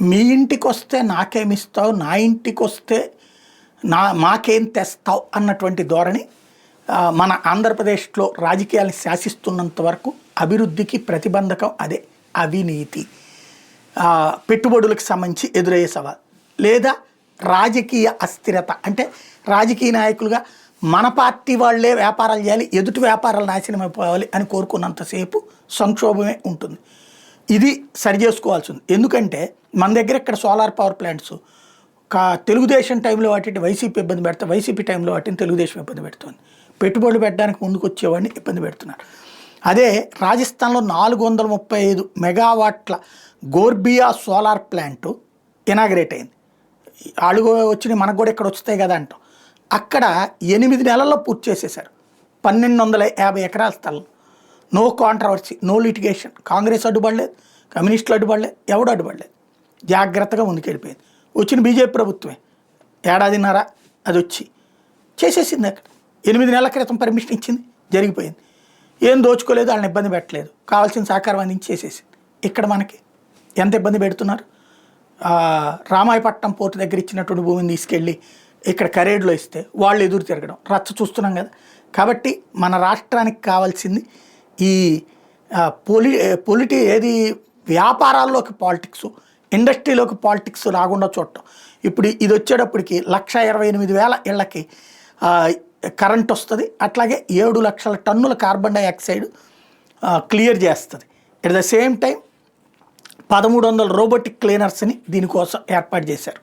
మీ ఇంటికి వస్తే నాకేమిస్తావు, నా ఇంటికి వస్తే మాకేం తెస్తావు అన్నటువంటి ధోరణి మన ఆంధ్రప్రదేశ్లో రాజకీయాలను శాసిస్తున్నంత వరకు అభివృద్ధికి ప్రతిబంధకం అదే. అవినీతి, పెట్టుబడులకు సంబంధించి ఎదురయ్యే సవాల్, లేదా రాజకీయ అస్థిరత. అంటే రాజకీయ నాయకులుగా మన పార్టీ వాళ్ళే వ్యాపారాలు చేయాలి, ఎదుటి వ్యాపారాలు నాశనం అయిపోవాలి అని కోరుకున్నంతసేపు సంక్షోభమే ఉంటుంది. ఇది సరి చేసుకోవాల్సింది. ఎందుకంటే మన దగ్గర ఇక్కడ సోలార్ పవర్ ప్లాంట్స్ తెలుగుదేశం టైంలో వాటిని వైసీపీ ఇబ్బంది పెడతా, వైసీపీ టైంలో వాటిని తెలుగుదేశం ఇబ్బంది పెడుతుంది. పెట్టుబడులు పెట్టడానికి ముందుకు వచ్చేవాడిని ఇబ్బంది పెడుతున్నారు. అదే రాజస్థాన్లో 435 మెగావాట్ల గోర్బియా సోలార్ ప్లాంటు ఇనాగ్రేట్ అయింది. అడుగు వచ్చినాయి, మనకు కూడా ఇక్కడ వస్తాయి కదా అంటాం. అక్కడ 8 నెలల్లో పూర్తి చేసేశారు. 1250 ఎకరాల స్థలం. No controversy, no litigation. Congress అడ్డుపడలేదు, కమ్యూనిస్టులు అడ్డుపడలేదు, ఎవడు అడ్డుపడలేదు. జాగ్రత్తగా ముందుకెళ్ళిపోయింది. వచ్చిన బీజేపీ ప్రభుత్వమే ఏడాదిన్నర అది వచ్చి చేసేసింది. అక్కడ 8 నెలల క్రితం పర్మిషన్ ఇచ్చింది, జరిగిపోయింది. ఏం దోచుకోలేదు, వాళ్ళని ఇబ్బంది పెట్టలేదు, కావాల్సిన సహకారం అందించి చేసేసింది. ఇక్కడ మనకి ఎంత ఇబ్బంది పెడుతున్నారు. రామాయపట్నం పోర్టు దగ్గర ఇచ్చినటువంటి భూమిని తీసుకెళ్ళి ఇక్కడ కరేడ్లో ఇస్తే వాళ్ళు ఎదురు తిరగడం రచ్చ చూస్తున్నాం కదా. కాబట్టి మన రాష్ట్రానికి కావాల్సింది ఈ ఏది వ్యాపారాల్లోకి పాలిటిక్స్, ఇండస్ట్రీలోకి పాలిటిక్స్ రాకుండా చూడటం. ఇప్పుడు ఇది వచ్చేటప్పటికి 128,000 ఇళ్ళకి కరెంట్ వస్తుంది. అట్లాగే 7 లక్షల టన్నుల కార్బన్ డైఆక్సైడ్ క్లియర్ చేస్తుంది. At the same time 1300 robotic క్లీనర్స్ని దీనికోసం ఏర్పాటు చేశారు.